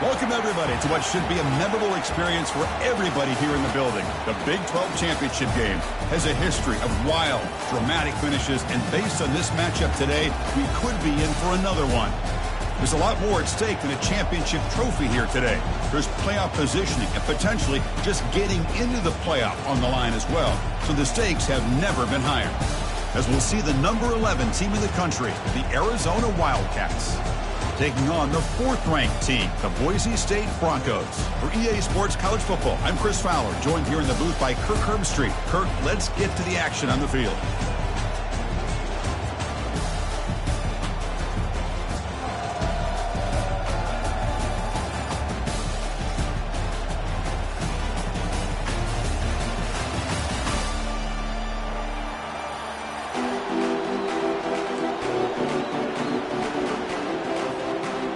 Welcome, everybody, to what should be a memorable experience for everybody here in the building. The Big 12 Championship game has a history of wild, dramatic finishes, and based on this matchup today, we could be in for another one. There's a lot more at stake than a championship trophy here today. There's playoff positioning and potentially just getting into the playoff on the line as well, so the stakes have never been higher. As we'll see the number 11 team in the country, the Arizona Wildcats, taking on the 4th-ranked team, the Boise State Broncos. For EA Sports College Football, I'm Chris Fowler, joined here in the booth by Kirk Herbstreit. Kirk, let's get to the action on the field.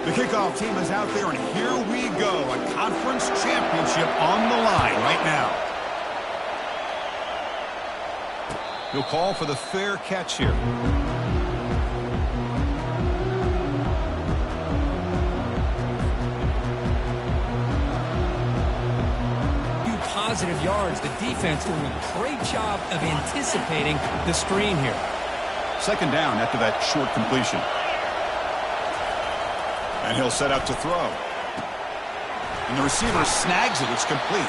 The kickoff team is out there, and here we go. A conference championship on the line right now. He'll call for the fair catch here. Positive yards. The defense doing a great job of anticipating the screen here. Second down after that short completion. And he'll set up to throw. And the receiver snags it. It's complete.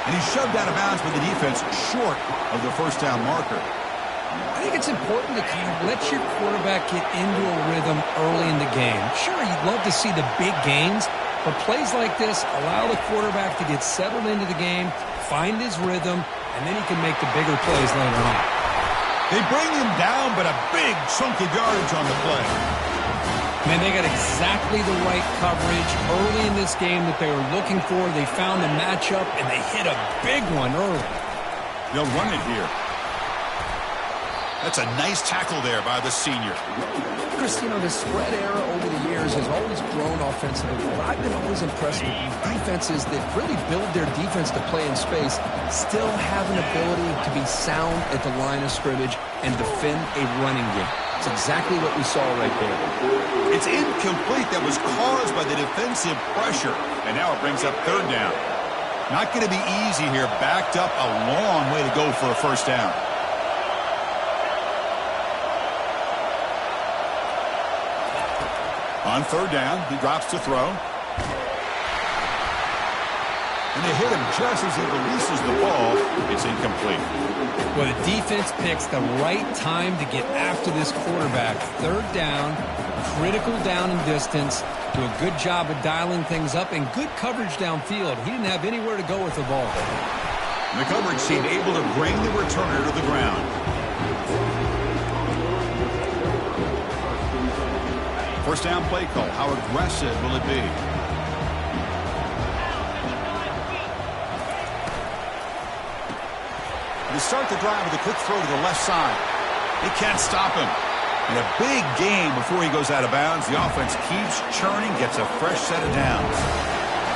And he's shoved out of bounds with the defense short of the first down marker. I think it's important to kind of let your quarterback get into a rhythm early in the game. Sure, you'd love to see the big gains, but plays like this allow the quarterback to get settled into the game, find his rhythm, and then he can make the bigger plays later on. They bring him down, but a big chunk of yardage on the play. Man, they got exactly the right coverage early in this game that they were looking for. They found the matchup, and they hit a big one early. They'll run it here. That's a nice tackle there by the senior. Chris, you know, the spread era over the years has always grown offensively, but I've been always impressed with defenses that really build their defense to play in space, still have an ability to be sound at the line of scrimmage and defend a running game. It's exactly what we saw right there. It's incomplete. That was caused by the defensive pressure. And now it brings up third down. Not going to be easy here. Backed up a long way to go for a first down. On third down, he drops to throw. And they hit him just as he releases the ball. It's incomplete. Well, the defense picks the right time to get after this quarterback. Third down, critical down and distance. Do a good job of dialing things up and good coverage downfield. He didn't have anywhere to go with the ball. And the coverage team able to bring the returner to the ground. First down play call. How aggressive will it be? They start the drive with a quick throw to the left side. They can't stop him. And a big game before he goes out of bounds. The offense keeps churning, gets a fresh set of downs.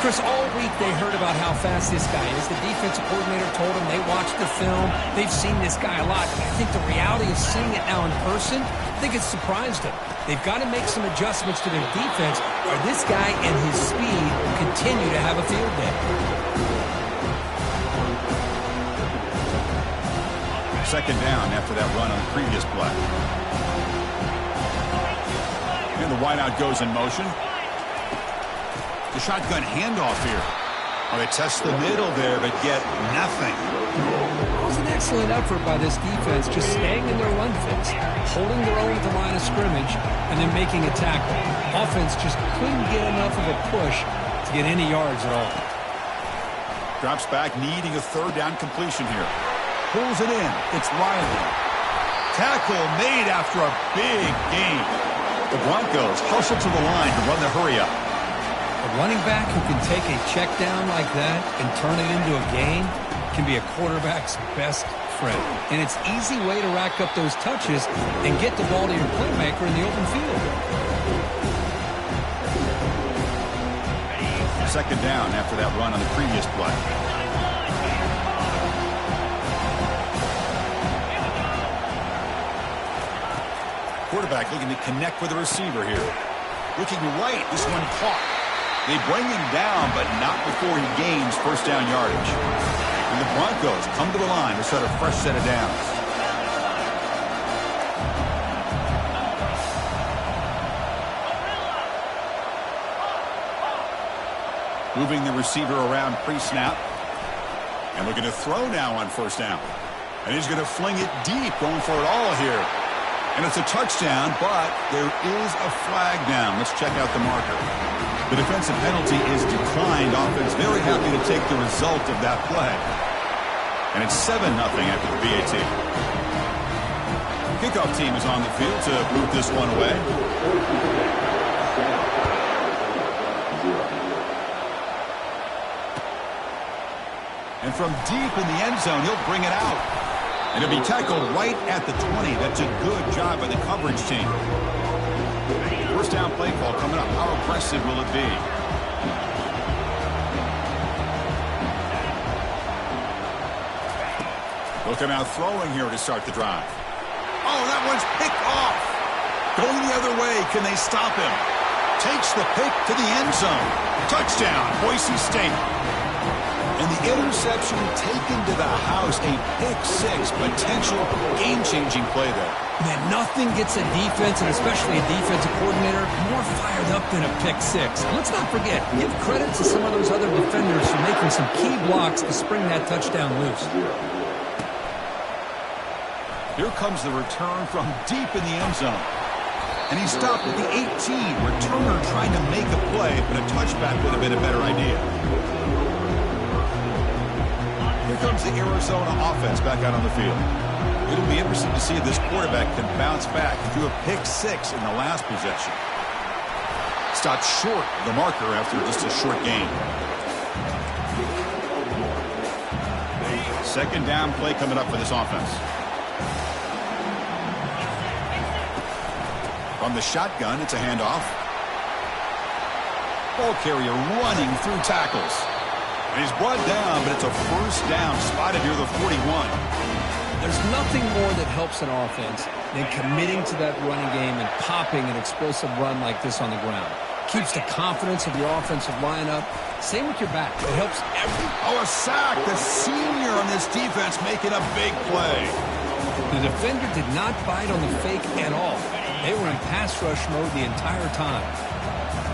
Chris, all week they heard about how fast this guy is. The defensive coordinator told them they watched the film. They've seen this guy a lot. But I think the reality of seeing it now in person, I think it's surprised them. They've got to make some adjustments to their defense, or this guy and his speed continue to have a field day. Second down after that run on the previous play. And the wideout goes in motion. The shotgun handoff here. Oh, they test the middle there, but get nothing. It was an excellent effort by this defense, just staying in their run fits, holding their own at the line of scrimmage, and then making a tackle. Offense just couldn't get enough of a push to get any yards at all. Drops back, needing a third down completion here. Pulls it in. It's Riley. Tackle made after a big gain. The Broncos hustle to the line to run the hurry-up. A running back who can take a check down like that and turn it into a gain can be a quarterback's best friend. And it's an easy way to rack up those touches and get the ball to your playmaker in the open field. Second down after that run on the previous play. Quarterback looking to connect with the receiver here. Looking right, this one caught. They bring him down, but not before he gains first down yardage. And the Broncos come to the line to start a fresh set of downs. Moving the receiver around pre-snap. And looking to throw now on first down. And he's going to fling it deep, going for it all here. And it's a touchdown, but there is a flag down. Let's check out the marker. The defensive penalty is declined. Offense very happy to take the result of that play. And it's 7-0 after the PAT. Kickoff team is on the field to move this one away. And from deep in the end zone, he'll bring it out. And it'll be tackled right at the 20. That's a good job by the coverage team. First down play call coming up. How aggressive will it be? They'll come out throwing here to start the drive. Oh, that one's picked off. Going the other way. Can they stop him? Takes the pick to the end zone. Touchdown, Boise State. And the interception taken to the house. A pick-6, potential game-changing play there. Man, nothing gets a defense, and especially a defensive coordinator, more fired up than a pick-6. Let's not forget, give credit to some of those other defenders for making some key blocks to spring that touchdown loose. Here comes the return from deep in the end zone. And he stopped at the 18. Returner trying to make a play, but a touchback would have been a better idea. Here comes the Arizona offense back out on the field. It'll be interesting to see if this quarterback can bounce back. He threw a pick-6 in the last possession. Stopped short of the marker after just a short gain. Second down play coming up for this offense. From the shotgun, it's a handoff. Ball carrier running through tackles. And he's brought down, but it's a first down spotted near the 41. There's nothing more that helps an offense than committing to that running game and popping an explosive run like this on the ground. Keeps the confidence of the offensive lineup. Same with your back. It helps every... Oh, a sack. The senior on this defense making a big play. The defender did not bite on the fake at all. They were in pass rush mode the entire time.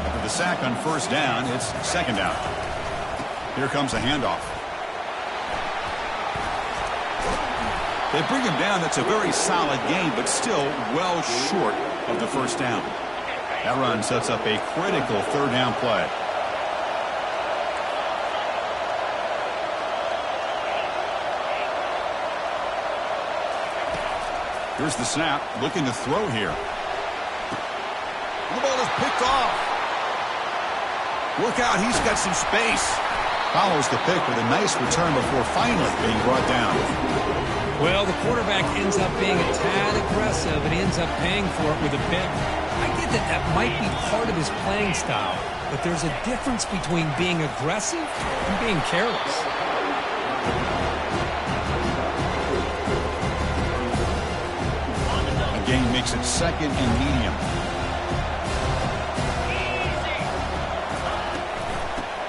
After the sack on first down, it's second down. Here comes a handoff. They bring him down. That's a very solid game, but still well short of the first down. That run sets up a critical third down play. Here's the snap. Looking to throw here. The ball is picked off. Look out. He's got some space. Follows the pick with a nice return before finally being brought down. Well, the quarterback ends up being a tad aggressive, and he ends up paying for it with a pick. I get that that might be part of his playing style, but there's a difference between being aggressive and being careless. Again, makes it second and medium.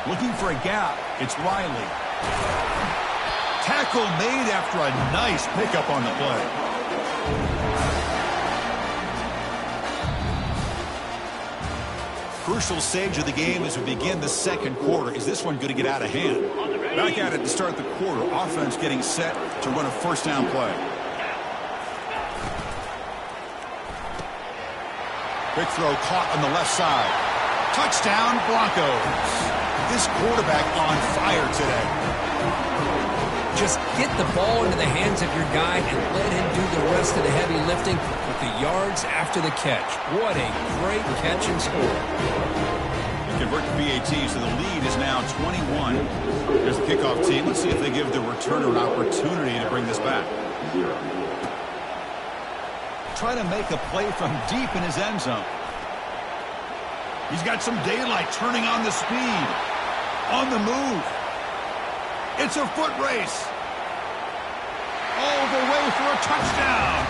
Looking for a gap. It's Riley. Tackle made after a nice pickup on the play. Crucial stage of the game as we begin the second quarter. Is this one going to get out of hand? Back at it to start the quarter. Offense getting set to run a first down play. Quick throw caught on the left side. Touchdown, Broncos. This quarterback on fire today. Just get the ball into the hands of your guy and let him do the rest of the heavy lifting with the yards after the catch. What a great catch and score. They convert to PAT, so the lead is now 21. There's the kickoff team. Let's see if they give the returner an opportunity to bring this back. Trying to make a play from deep in his end zone. He's got some daylight, turning on the speed. On the move. It's a foot race. All the way for a touchdown.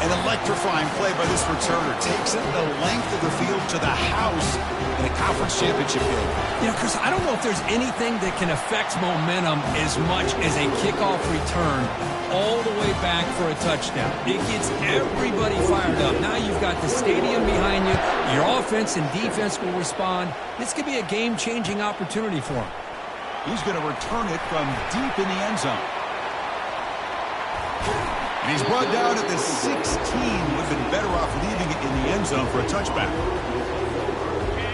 An electrifying play by this returner. Takes it the length of the field to the house in a conference championship game. You know, Chris, I don't know if there's anything that can affect momentum as much as a kickoff return all the way back for a touchdown. It gets everybody fired up. Now you've got the stadium behind you. Your offense and defense will respond. This could be a game-changing opportunity for him. He's going to return it from deep in the end zone. And he's brought down at the 16. Would have been better off leaving it in the end zone for a touchback.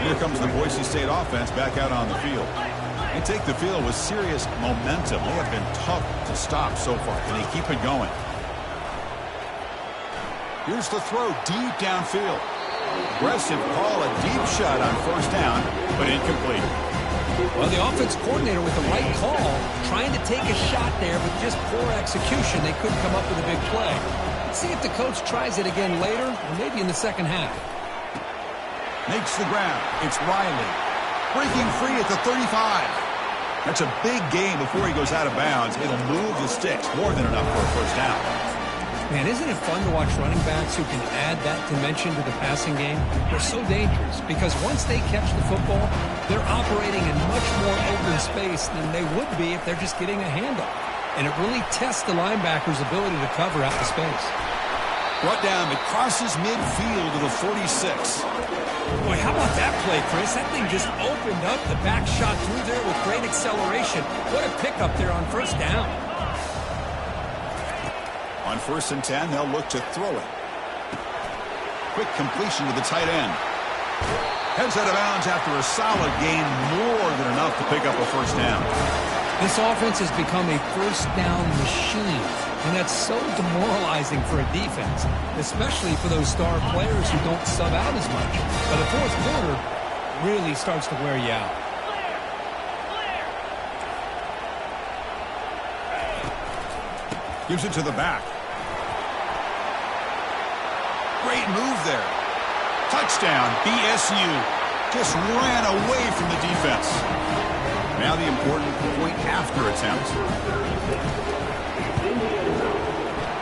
Here comes the Boise State offense back out on the field. They take the field with serious momentum. They have been tough to stop so far, and they keep it going. Here's the throw deep downfield. Aggressive call, a deep shot on first down, but incomplete. Well, the offense coordinator with the right call, trying to take a shot there, but just poor execution. They couldn't come up with a big play. Let's see if the coach tries it again later, or maybe in the second half. Makes the grab. It's Riley. Breaking free at the 35. That's a big gain before he goes out of bounds. It'll move the sticks. More than enough for a first down. Man, isn't it fun to watch running backs who can add that dimension to the passing game? They're so dangerous because once they catch the football, they're operating in much more open space than they would be if they're just getting a handoff. And it really tests the linebacker's ability to cover out the space. Brought down, it crosses midfield to the 46. Boy, how about that play, Chris? That thing just opened up. The back shot through there with great acceleration. What a pickup there on first down. On 1st and 10, they'll look to throw it. Quick completion to the tight end. Heads out of bounds after a solid gain, more than enough to pick up a first down. This offense has become a first down machine, and that's so demoralizing for a defense, especially for those star players who don't sub out as much. But the fourth quarter really starts to wear you out. Gives it to the back. Great move there. Touchdown, BSU. Just ran away from the defense. Now the important point after attempt.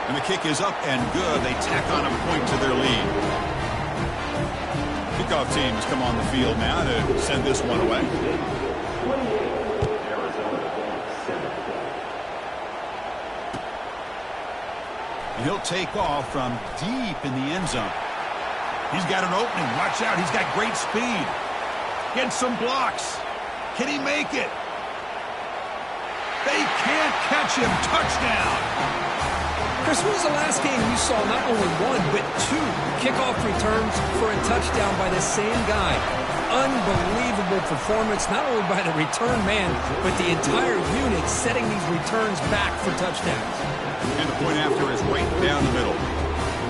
And the kick is up and good. They tack on a point to their lead. Kickoff teams come on the field now to send this one away. He'll take off from deep in the end zone. He's got an opening. Watch out. He's got great speed. Gets some blocks. Can he make it? They can't catch him. Touchdown. Chris, when was the last game you saw not only one, but two kickoff returns for a touchdown by the same guy? Unbelievable performance, not only by the return man, but the entire unit setting these returns back for touchdowns. And the point after is right down the middle.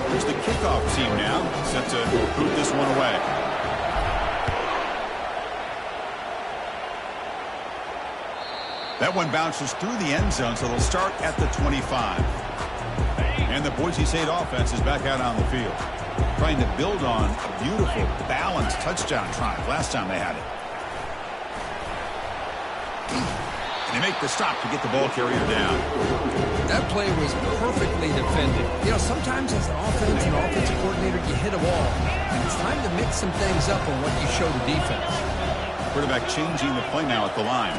There's the kickoff team now, set to boot this one away. That one bounces through the end zone, so they'll start at the 25. And the Boise State offense is back out on the field, trying to build on a beautiful, balanced touchdown drive last time they had it. They make the stop to get the ball carrier down. That play was perfectly defended. You know, sometimes as an offense and offensive coordinator, you hit a wall. And it's time to mix some things up on what you show the defense. Quarterback changing the play now at the line.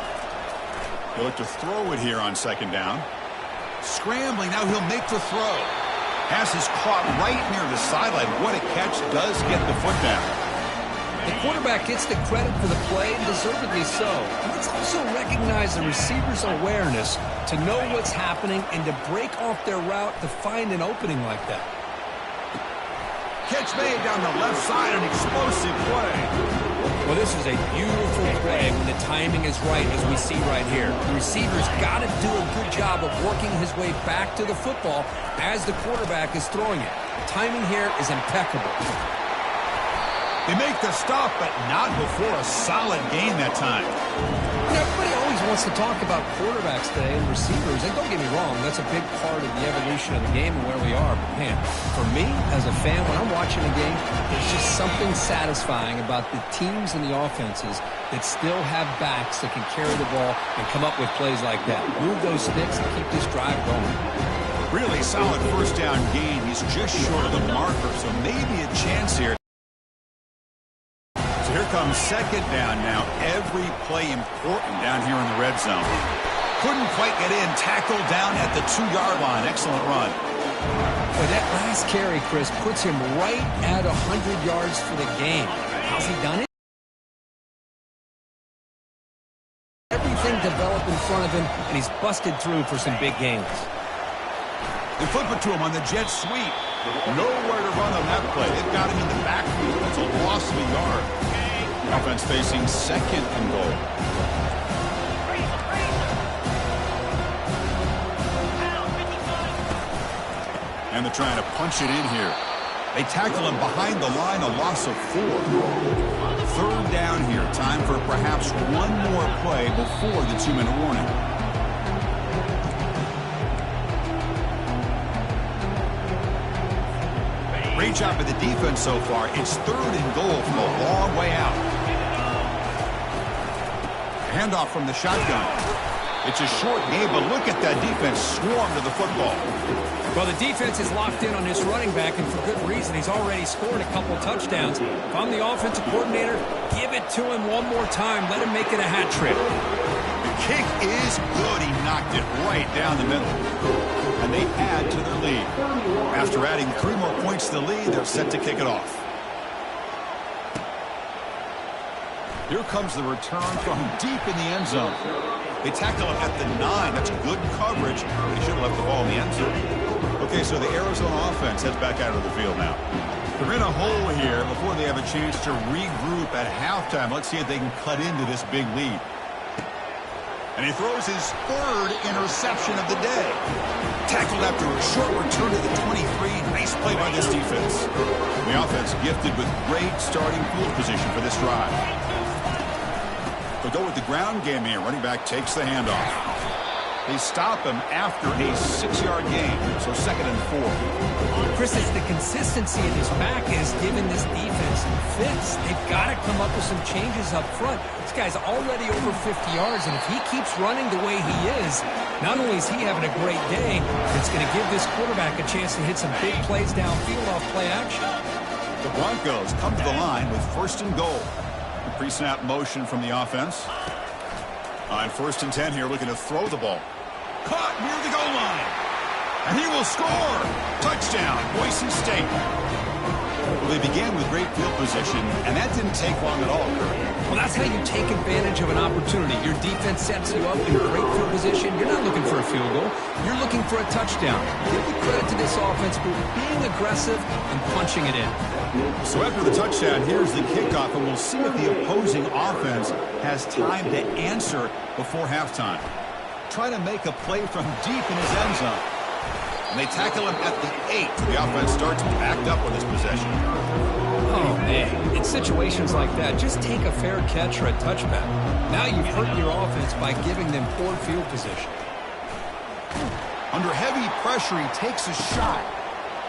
He'll look to throw it here on second down. Scrambling, now he'll make the throw. Pass is caught right near the sideline. What a catch, does get the foot down. The quarterback gets the credit for the play, and deservedly so. And let's also recognize the receiver's awareness to know what's happening and to break off their route to find an opening like that. Catch made down the left side, an explosive play. Well, this is a beautiful play when the timing is right, as we see right here. The receiver's got to do a good job of working his way back to the football as the quarterback is throwing it. The timing here is impeccable. They make the stop, but not before a solid gain that time. You know, everybody always wants to talk about quarterbacks today and receivers, and don't get me wrong, that's a big part of the evolution of the game and where we are. But, man, for me, as a fan, when I'm watching a game, there's just something satisfying about the teams and the offenses that still have backs that can carry the ball and come up with plays like that. Move those sticks and keep this drive going. Really solid first down gain. He's just short of the marker, so maybe a chance here. So here comes second down now. Every play important down here in the red zone. Couldn't quite get in. Tackled down at the 2-yard line. Excellent run. But that last carry, Chris, puts him right at 100 yards for the game. How's he done it? Everything developed in front of him, and he's busted through for some big gains. They flip it to him on the jet sweep. Nowhere to run on that play. They've got him in the backfield. That's a loss of a yard. Offense facing second and goal. And they're trying to punch it in here. They tackle him behind the line, a loss of 4. Third down here. Time for perhaps one more play before the 2-minute warning. Great job by the defense so far. It's third and goal from a long way out. Handoff from the shotgun. It's a short game, but look at that defense swarm to the football. Well, the defense is locked in on this running back, and for good reason. He's already scored a couple touchdowns. If I'm the offensive coordinator, give it to him one more time. Let him make it a hat trick. The kick is good. He knocked it right down the middle. And they add to their lead. After adding 3 more points to the lead, they're set to kick it off. Here comes the return from deep in the end zone. They tackle him at the 9. That's good coverage. They should have left the ball in the end zone. Okay, so the Arizona offense heads back out of the field now. They're in a hole here before they have a chance to regroup at halftime. Let's see if they can cut into this big lead. And he throws his 3rd interception of the day. Tackled after a short return to the 23. Nice play by this defense. The offense gifted with great starting field position for this drive. They'll go with the ground game here. Running back takes the handoff. They stop him after a 6-yard gain, so 2nd and 4. Chris, it's the consistency in his back is giving this defense fits. They've got to come up with some changes up front. This guy's already over 50 yards, and if he keeps running the way he is, not only is he having a great day, it's going to give this quarterback a chance to hit some big plays downfield off play action. The Broncos come to the line with 1st and goal. The pre-snap motion from the offense. On 1st and 10 here, looking to throw the ball. Caught near the goal line. And he will score. Touchdown, Boise State. Well, they began with great field position, and that didn't take long at all, Kurt. Well, that's how you take advantage of an opportunity. Your defense sets you up in great field position. You're not looking for a field goal. You're looking for a touchdown. Give the credit to this offense for being aggressive and punching it in. So after the touchdown, here's the kickoff, and we'll see if the opposing offense has time to answer before halftime. Trying to make a play from deep in his end zone. And they tackle him at the 8. The offense starts backed up on this possession. Oh, man. In situations like that, just take a fair catch or a touchback. Now you've hurt your offense by giving them poor field position. Under heavy pressure, he takes a shot.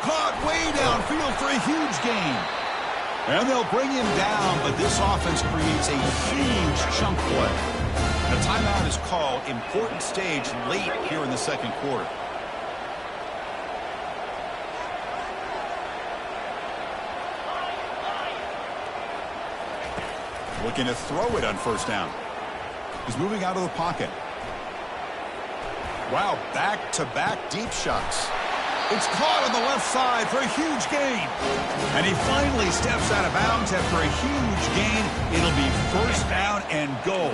Caught way downfield for a huge gain. And they'll bring him down, but this offense creates a huge chunk play. A timeout is called. Important stage late here in the 2nd quarter. Looking to throw it on 1st down. He's moving out of the pocket. Wow, back-to-back deep shots. It's caught on the left side for a huge gain. And he finally steps out of bounds after a huge gain. It'll be 1st down and goal.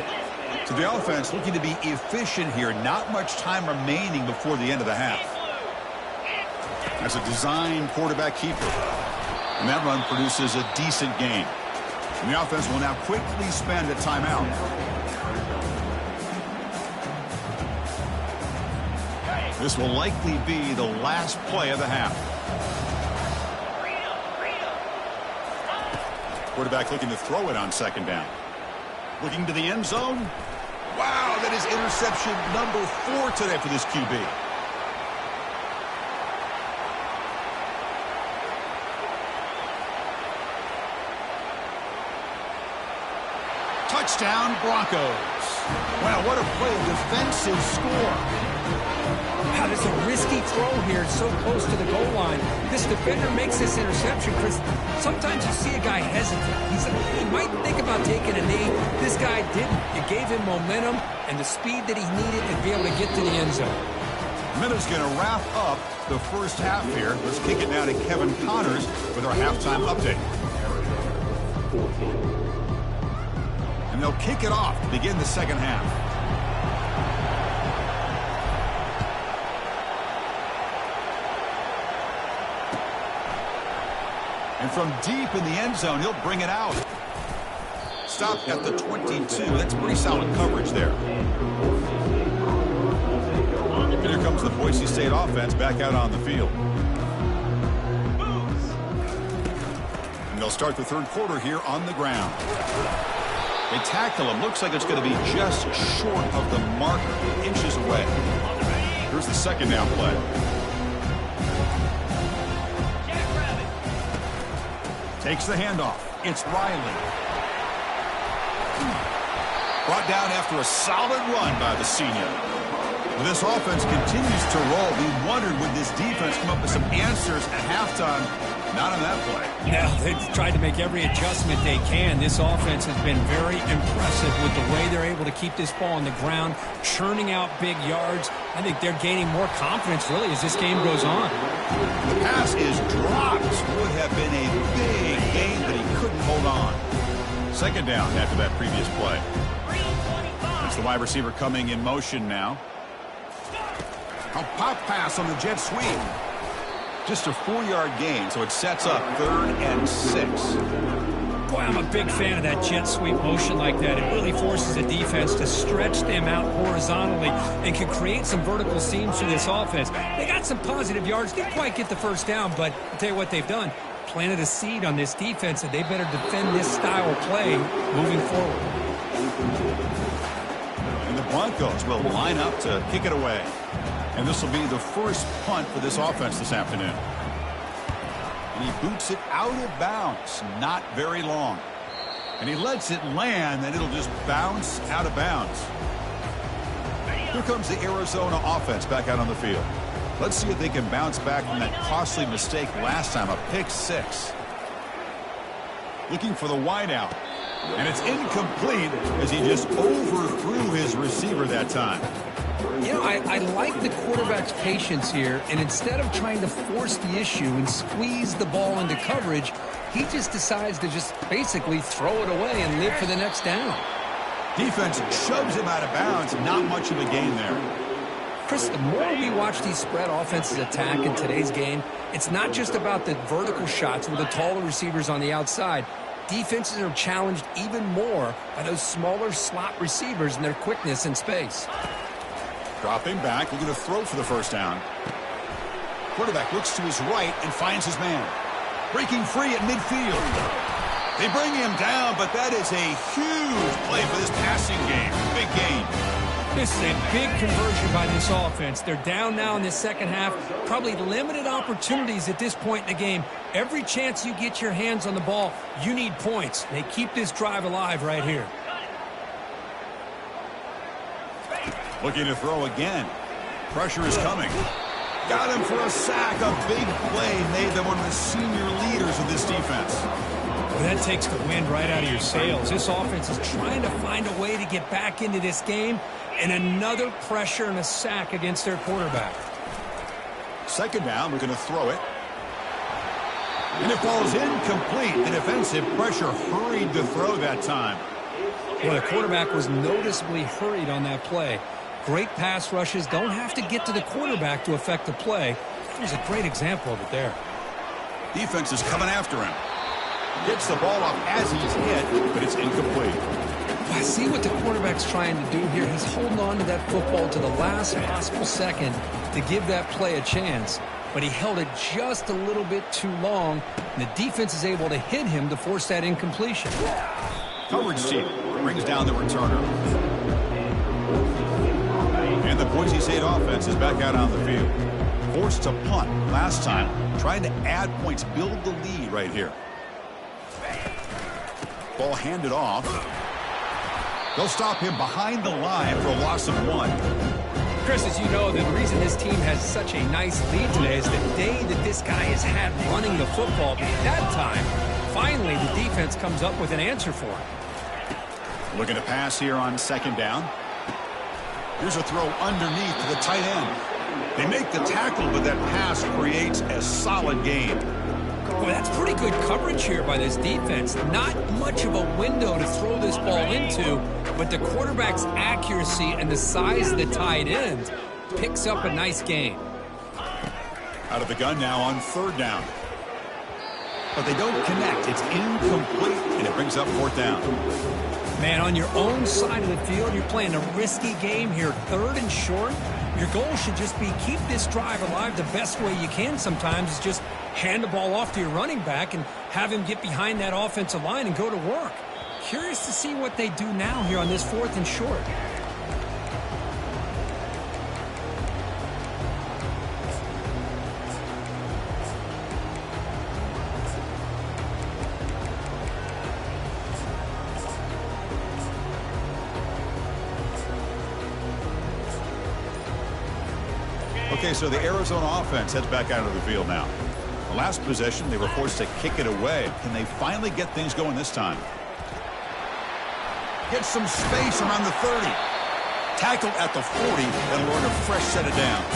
So the offense looking to be efficient here. Not much time remaining before the end of the half. As a design quarterback keeper. And that run produces a decent gain. And the offense will now quickly spend a timeout. This will likely be the last play of the half. Quarterback looking to throw it on 2nd down. Looking to the end zone. Wow, that is interception number 4 today for this QB. Touchdown, Broncos. Wow, what a play, defensive score. Wow, there's a risky throw here so close to the goal line. This defender makes this interception, Chris. Sometimes you see a guy hesitate. He might think about taking a knee. This guy didn't. It gave him momentum and the speed that he needed to be able to get to the end zone. Minutes going to wrap up the first half here. Let's kick it now to Kevin Connors with our halftime update. And they'll kick it off to begin the second half. And from deep in the end zone, he'll bring it out. Stopped at the 22. That's pretty solid coverage there. And here comes the Boise State offense back out on the field. And they'll start the third quarter here on the ground. They tackle him. Looks like it's going to be just short of the marker, inches away. Here's the second down play. Takes the handoff. It's Riley. Brought down after a solid run by the senior. Well, this offense continues to roll. We wondered, would this defense come up with some answers at halftime? Not on that play. Yeah, they've tried to make every adjustment they can. This offense has been very impressive with the way they're able to keep this ball on the ground, churning out big yards. I think they're gaining more confidence, really, as this game goes on. The pass is dropped. Would have been a big gain, but he couldn't hold on. Second down after that previous play. It's the wide receiver coming in motion now. A pop pass on the jet sweep. Just a 4-yard gain, so it sets up 3rd and 6. Boy, I'm a big fan of that jet sweep motion like that. It really forces the defense to stretch them out horizontally and can create some vertical seams for this offense. They got some positive yards. Didn't quite get the first down, but I'll tell you what they've done. Planted a seed on this defense, and they better defend this style of play moving forward. And the Broncos will line up to kick it away. And this will be the first punt for this offense this afternoon. And he boots it out of bounds. Not very long. And he lets it land, and it'll just bounce out of bounds. Here comes the Arizona offense back out on the field. Let's see if they can bounce back from that costly mistake last time, a pick 6. Looking for the wideout. And it's incomplete as he just overthrew his receiver that time. You know, I like the quarterback's patience here, and instead of trying to force the issue and squeeze the ball into coverage, he just decides to just basically throw it away and live for the next down. Defense shoves him out of bounds. Not much of a gain there. Chris, the more we watch these spread offenses attack in today's game, it's not just about the vertical shots with the taller receivers on the outside. Defenses are challenged even more by those smaller slot receivers and their quickness in space. Dropping back, looking to throw for the first down. Quarterback looks to his right and finds his man. Breaking free at midfield. They bring him down, but that is a huge play for this passing game. Big gain. This is a big conversion by this offense. They're down now in the second half. Probably limited opportunities at this point in the game. Every chance you get your hands on the ball, you need points. They keep this drive alive right here. Looking to throw again. Pressure is coming. Got him for a sack. A big play made them one of the senior leaders of this defense. Well, that takes the wind right out of your sails. This offense is trying to find a way to get back into this game, and another pressure and a sack against their quarterback. Second down, we're going to throw it. And it falls incomplete. The defensive pressure hurried to throw that time. Well, the quarterback was noticeably hurried on that play. Great pass rushes don't have to get to the quarterback to affect the play. That was a great example of it there. Defense is coming after him. Gets the ball off as he's hit, but it's incomplete. I see what the quarterback's trying to do here. He's holding on to that football to the last possible second to give that play a chance. But he held it just a little bit too long, and the defense is able to hit him to force that incompletion. Coverage team brings down the returner. And the Boise State offense is back out on the field. Forced to punt last time, trying to add points, build the lead right here. Ball handed off. They'll stop him behind the line for a loss of 1. Chris, as you know, the reason this team has such a nice lead today is the day that this guy has had running the football. But at that time, finally the defense comes up with an answer for him. Looking to pass here on second down. Here's a throw underneath to the tight end. They make the tackle, but that pass creates a solid gain. Boy, that's pretty good coverage here by this defense. Not much of a window to throw this ball into, but the quarterback's accuracy and the size of the tight end picks up a nice gain. Out of the gun now on third down. But they don't connect. It's incomplete, and it brings up fourth down. Man, on your own side of the field, you're playing a risky game here, third and short. Your goal should just be keep this drive alive the best way you can sometimes is just hand the ball off to your running back and have him get behind that offensive line and go to work. Curious to see what they do now here on this fourth and short. Okay, so the Arizona offense heads back out of the field now. The last possession, they were forced to kick it away. Can they finally get things going this time? Get some space around the 30. Tackled at the 40. That'll earn a fresh set of downs.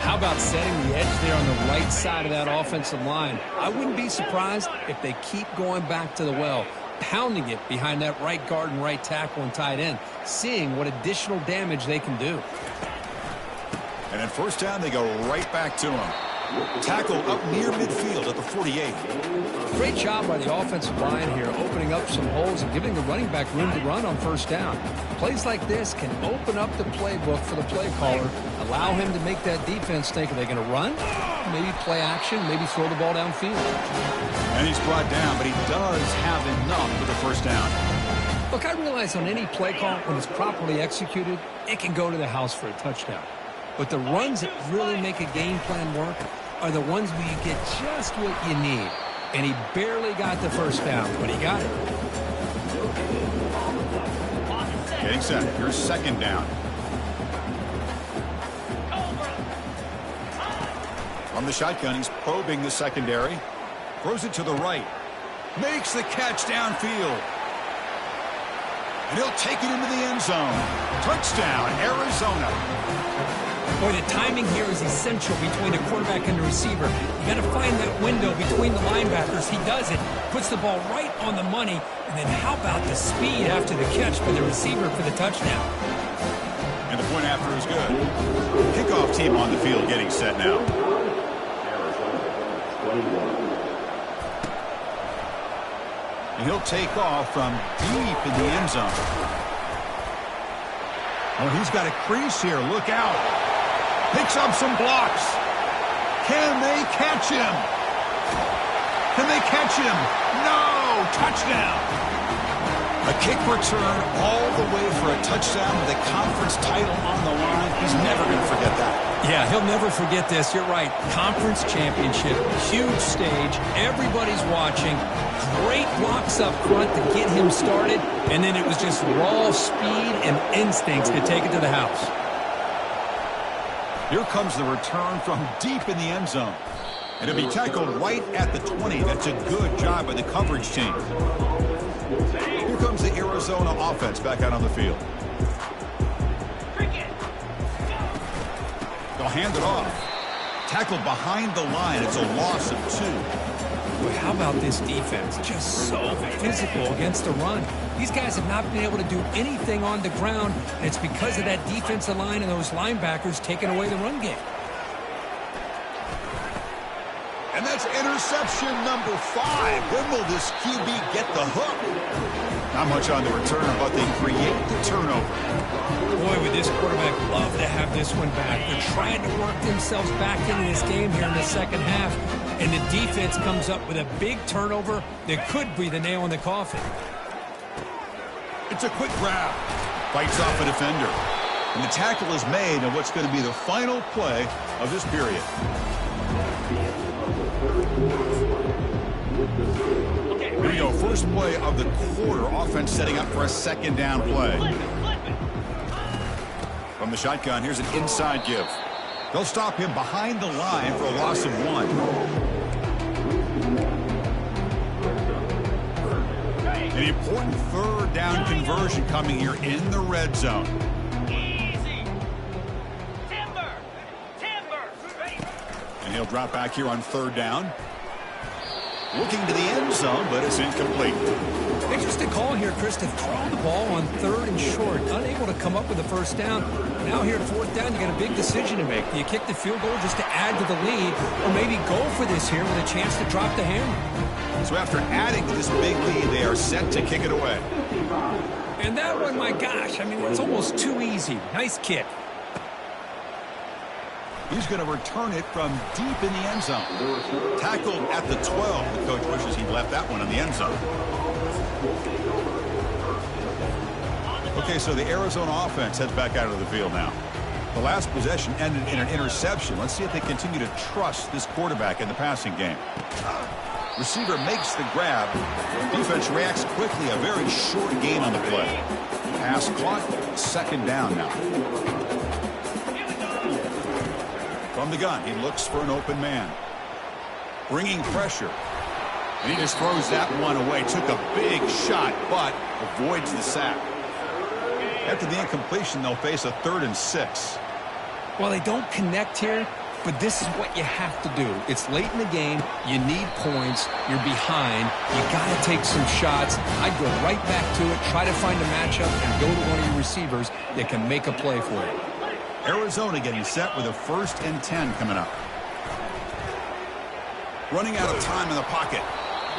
How about setting the edge there on the right side of that offensive line? I wouldn't be surprised if they keep going back to the well, pounding it behind that right guard and right tackle and tight end, seeing what additional damage they can do. And at first down, they go right back to him. Tackle up near midfield at the 48. Great job by the offensive line here, opening up some holes and giving the running back room to run on first down. Plays like this can open up the playbook for the play caller, allow him to make that defense think, are they going to run? Maybe play action, maybe throw the ball downfield. And he's brought down, but he does have enough for the first down. Look, I realize on any play call, when it's properly executed, it can go to the house for a touchdown. But the runs that really make a game plan work are the ones where you get just what you need. And he barely got the first down, but he got it. Getting set. Here's second down. From the shotgun, he's probing the secondary. Throws it to the right. Makes the catch downfield. And he'll take it into the end zone. Touchdown, Arizona. Boy, the timing here is essential between the quarterback and the receiver. You got to find that window between the linebackers. He does it, puts the ball right on the money, and then how about the speed after the catch for the receiver for the touchdown? And the point after is good. Kickoff team on the field getting set now. And he'll take off from deep in the end zone. Oh, he's got a crease here. Look out. Picks up some blocks. Can they catch him? Can they catch him? No! Touchdown! A kick return all the way for a touchdown with a conference title on the line. He's never going to forget that. Yeah, he'll never forget this. You're right. Conference championship, huge stage. Everybody's watching. Great blocks up front to get him started. And then it was just raw speed and instincts to take it to the house. Here comes the return from deep in the end zone. And it'll be tackled right at the 20. That's a good job by the coverage team. Here comes the Arizona offense back out on the field. They'll hand it off. Tackled behind the line. It's a loss of 2. Boy, how about this defense? Just so physical against the run. These guys have not been able to do anything on the ground, and it's because of that defensive line and those linebackers taking away the run game. And that's interception number 5. When will this QB get the hook? Not much on the return, but they create the turnover. Boy, would this quarterback love to have this one back. They're trying to work themselves back into this game here in the second half, and the defense comes up with a big turnover that could be the nail in the coffin. It's a quick grab. Fights off a defender. And the tackle is made on what's going to be the final play of this period. Here we go. First play of the quarter. Offense setting up for a second down play. From From the shotgun, here's an inside give. They'll stop him behind the line for a loss of 1. An important third down conversion coming here in the red zone. Easy. Timber. And he'll drop back here on third down. Looking to the end zone, but it's incomplete. Interesting call here, Chris, to throw the ball on third and short. Unable to come up with a first down. Now here at fourth down, you got a big decision to make. Do you kick the field goal just to add to the lead, or maybe go for this here with a chance to drop the hammer? So after adding to this big lead, they are set to kick it away. And that one, my gosh, I mean, it's almost too easy. Nice kick. He's going to return it from deep in the end zone. Tackled at the 12. The coach wishes he left that one in the end zone. Okay, so the Arizona offense heads back out of the field now. The last possession ended in an interception. Let's see if they continue to trust this quarterback in the passing game. Receiver makes the grab. Defense reacts quickly. A very short gain on the play. Pass caught. Second down now. From the gun, he looks for an open man. Bringing pressure. And he just throws that one away. Took a big shot, but avoids the sack. After the incompletion, they'll face a 3rd and 6. Well, they don't connect here, but this is what you have to do. It's late in the game. You need points. You're behind. You got to take some shots. I'd go right back to it, try to find a matchup, and go to one of your receivers that can make a play for you. Arizona getting set with a 1st and 10 coming up. Running out of time in the pocket.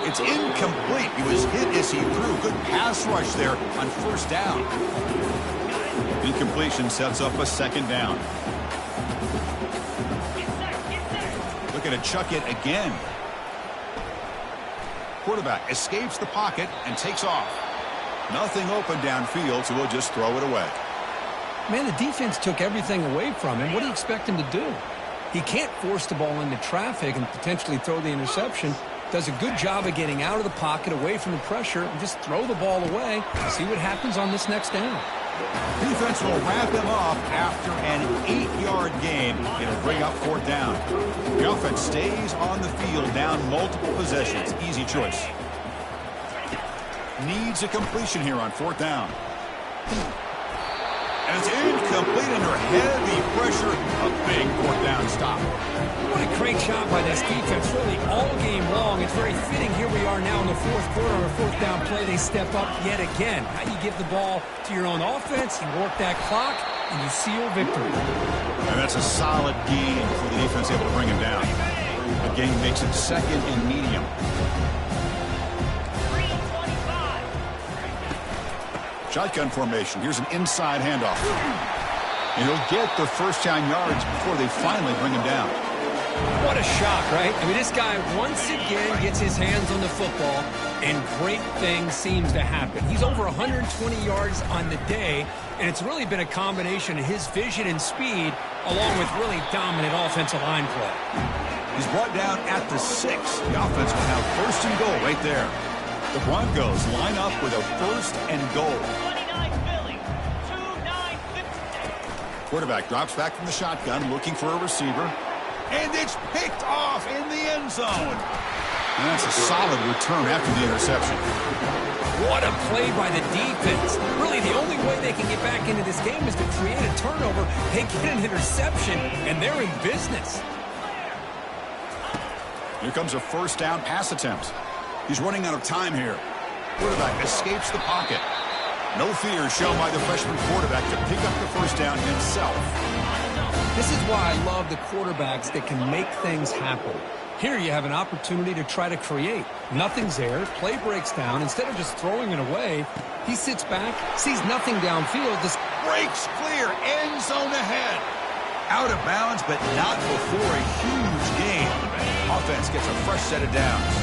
It's incomplete. He was hit as he threw. Good pass rush there on first down. Incompletion sets up a second down. Looking to chuck it again. Quarterback escapes the pocket and takes off. Nothing open downfield, so we'll just throw it away. Man, the defense took everything away from him. What do you expect him to do? He can't force the ball into traffic and potentially throw the interception. Does a good job of getting out of the pocket, away from the pressure, and just throw the ball away and see what happens on this next down. Defense will wrap him up after an 8-yard gain. It'll bring up fourth down. The offense stays on the field, down multiple possessions. Easy choice. Needs a completion here on fourth down. And it's incomplete under heavy pressure. A big fourth down stop. What a great job by this defense, really all game long. It's very fitting. Here we are now in the fourth quarter on a fourth down play. They step up yet again. How you give the ball to your own offense, you work that clock, and you seal victory. And that's a solid gain for the defense able to bring him down. The gain makes it 2nd and medium. Shotgun formation. Here's an inside handoff. And he'll get the first down yards before they finally bring him down. What a shock, right? I mean, this guy once again gets his hands on the football, and great things seems to happen. He's over 120 yards on the day, and it's really been a combination of his vision and speed, along with really dominant offensive line play. He's brought down at the 6. The offense will have 1st and goal right there. The Broncos line up with a 1st and goal. 29 Philly, 2-9. Quarterback drops back from the shotgun, looking for a receiver. And it's picked off in the end zone. And that's a solid return after the interception. What a play by the defense. Really, the only way they can get back into this game is to create a turnover. They get an interception, and they're in business. Here comes a first down pass attempt. He's running out of time here. Quarterback escapes the pocket. No fear shown by the freshman quarterback to pick up the first down himself. This is why I love the quarterbacks that can make things happen. Here you have an opportunity to try to create. Nothing's there. Play breaks down. Instead of just throwing it away, he sits back, sees nothing downfield, just breaks clear. End zone ahead. Out of bounds, but not before a huge gain. Offense gets a fresh set of downs.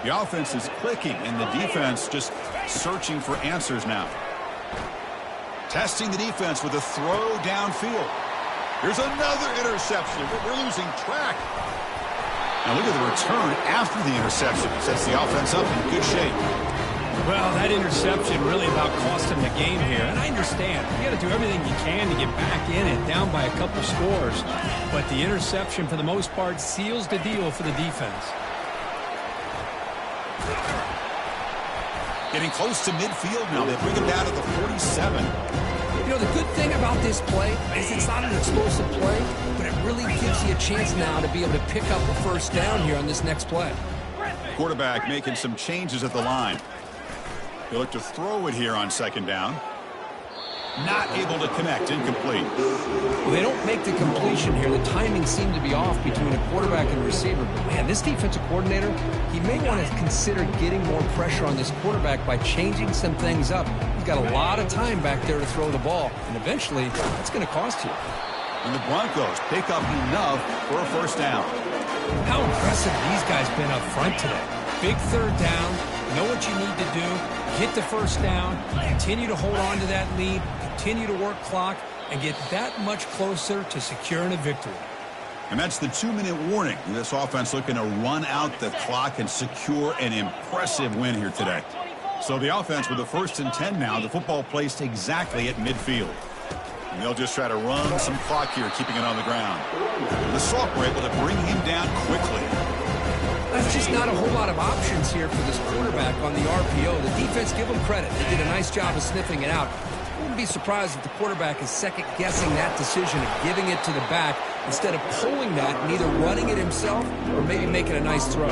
The offense is clicking, and the defense just searching for answers now. Testing the defense with a throw downfield. Here's another interception, but we're losing track. Now look at the return after the interception. Sets the offense up in good shape. Well, that interception really about cost him the game here. And I understand. You got to do everything you can to get back in it, down by a couple scores. But the interception, for the most part, seals the deal for the defense. Getting close to midfield now. They bring him down to the 47. You know, the good thing about this play is it's not an explosive play, but it really gives you a chance now to be able to pick up a first down here on this next play. Quarterback making some changes at the line. They look to throw it here on second down. Not able to connect. Incomplete. Well, they don't make the completion here. The timing seemed to be off between a quarterback and a receiver. But, man, this defensive coordinator, he may want to consider getting more pressure on this quarterback by changing some things up. He's got a lot of time back there to throw the ball, and eventually that's going to cost you. And the Broncos pick up enough for a first down. How impressive these guys been up front today. Big third down. Know what you need to do. Get the first down. Continue to hold on to that lead. Continue to work clock and get that much closer to securing a victory. And that's the 2-minute warning. This offense looking to run out the clock and secure an impressive win here today. So the offense with the 1st and 10 now. The football placed exactly at midfield. And they'll just try to run some clock here, keeping it on the ground. The Salk were able to bring him down quickly. There's just not a whole lot of options here for this quarterback on the RPO. The defense, give them credit. They did a nice job of sniffing it out. I wouldn't be surprised if the quarterback is second-guessing that decision of giving it to the back instead of pulling that and either running it himself or maybe making a nice throw.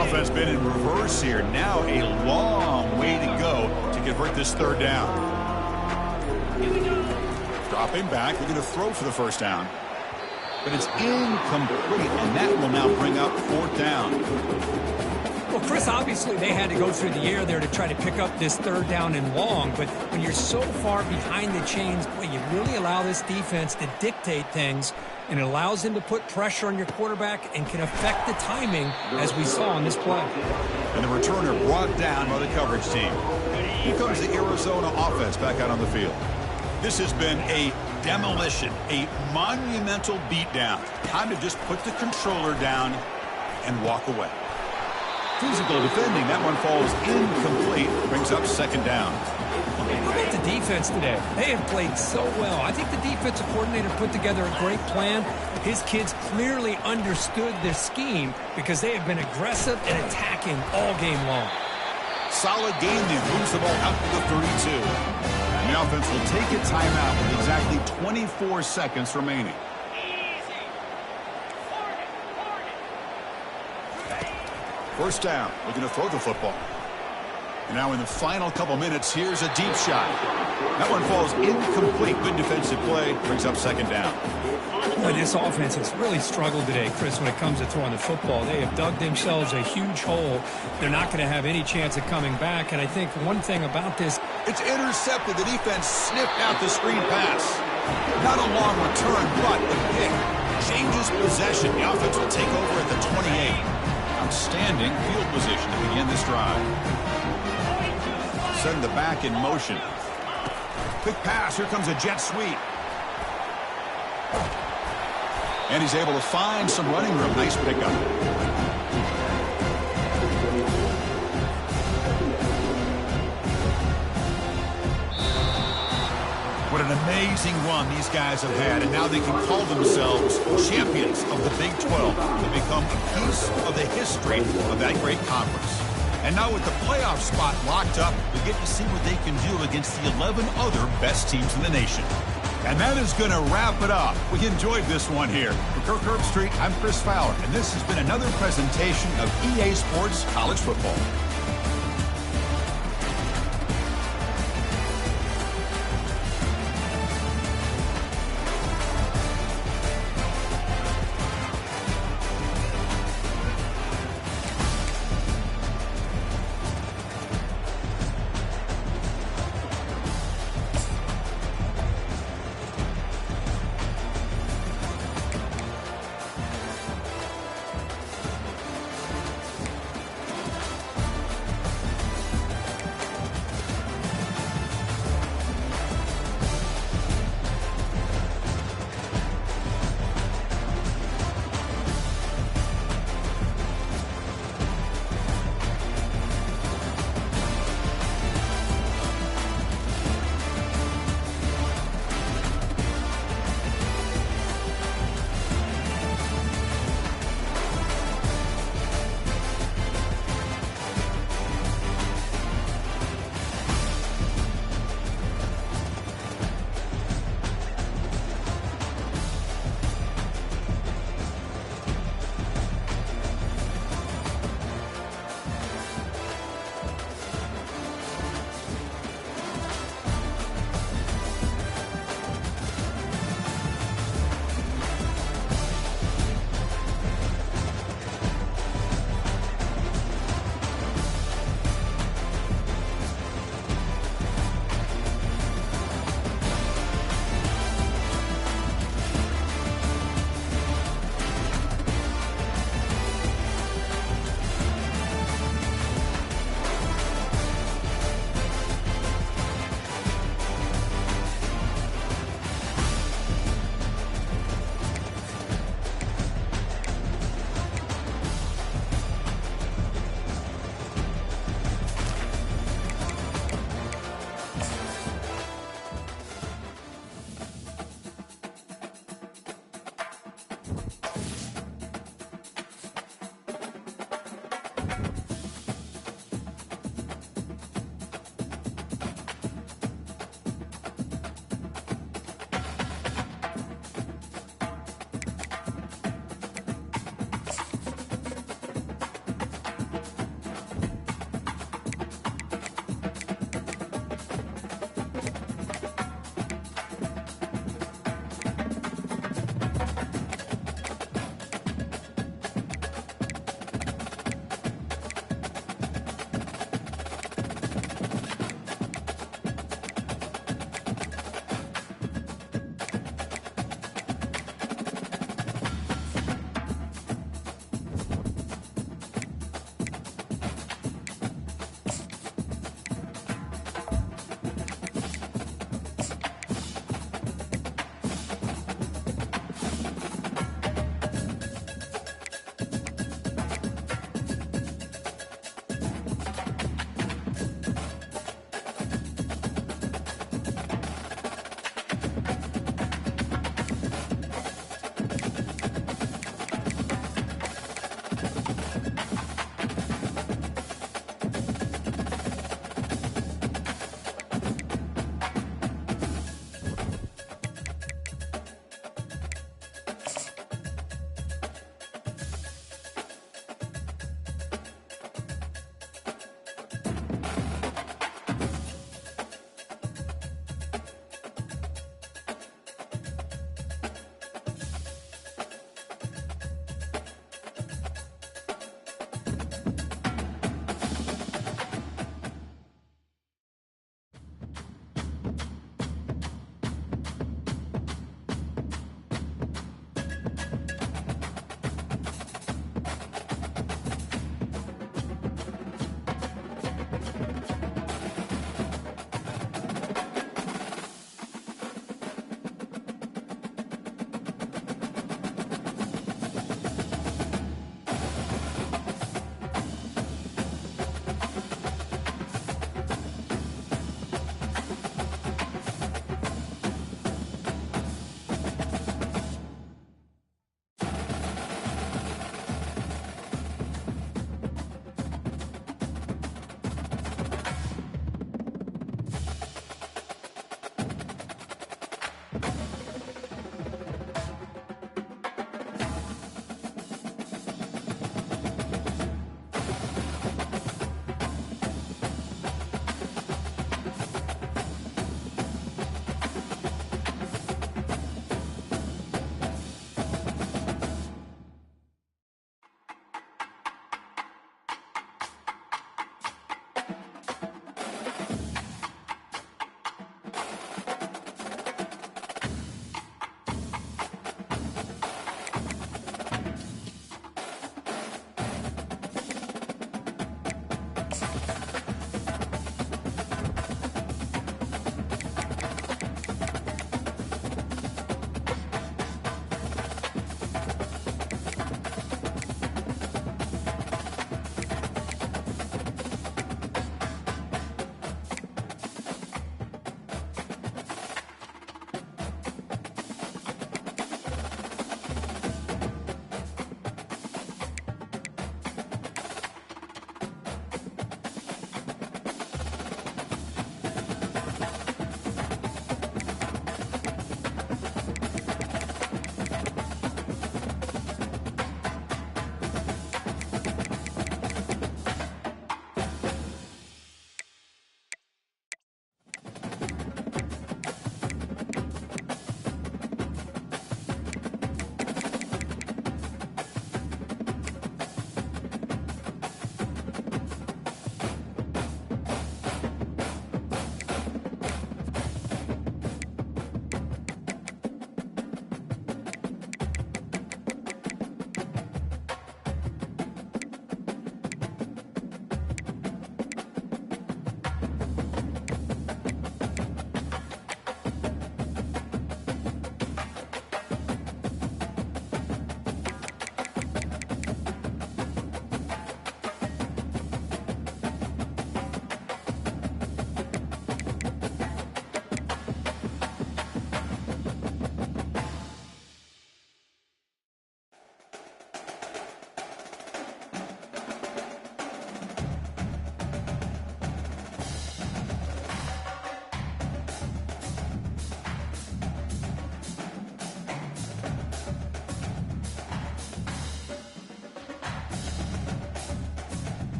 Offense been in reverse here. Now a long way to go to convert this third down. Dropping back, looking to throw for the first down. But it's incomplete, and that will now bring up fourth down. Well, Chris, obviously they had to go through the air there to try to pick up this third down and long, but when you're so far behind the chains, boy, you really allow this defense to dictate things, and it allows them to put pressure on your quarterback and can affect the timing, as we saw on this play. And the returner brought down by the coverage team. Here comes the Arizona offense back out on the field. This has been a demolition, a monumental beatdown. Time to just put the controller down and walk away. Physical defending. That one falls incomplete. Brings up second down. How about the defense today? They have played so well. I think the defensive coordinator put together a great plan. His kids clearly understood their scheme because they have been aggressive and attacking all game long. Solid game. They moves the ball out to the 32. And the offense will take a timeout with exactly 24 seconds remaining. First down, looking to throw the football. And now in the final couple minutes, here's a deep shot. That one falls incomplete. Good defensive play, brings up second down. Boy, this offense has really struggled today, Chris, when it comes to throwing the football. They have dug themselves a huge hole. They're not going to have any chance of coming back. And I think one thing about this, it's intercepted. The defense sniffed out the screen pass. Not a long return, but the pick changes possession. The offense will take over at the 28. Outstanding field position to begin this drive. Send the back in motion. Quick pass. Here comes a jet sweep. And he's able to find some running room. Nice pickup. What an amazing run these guys have had, and now they can call themselves champions of the Big 12. They become a piece of the history of that great conference. And now with the playoff spot locked up, we get to see what they can do against the 11 other best teams in the nation. And that is going to wrap it up. We enjoyed this one here. For Kirk Herbstreit, I'm Chris Fowler, and this has been another presentation of EA Sports College Football.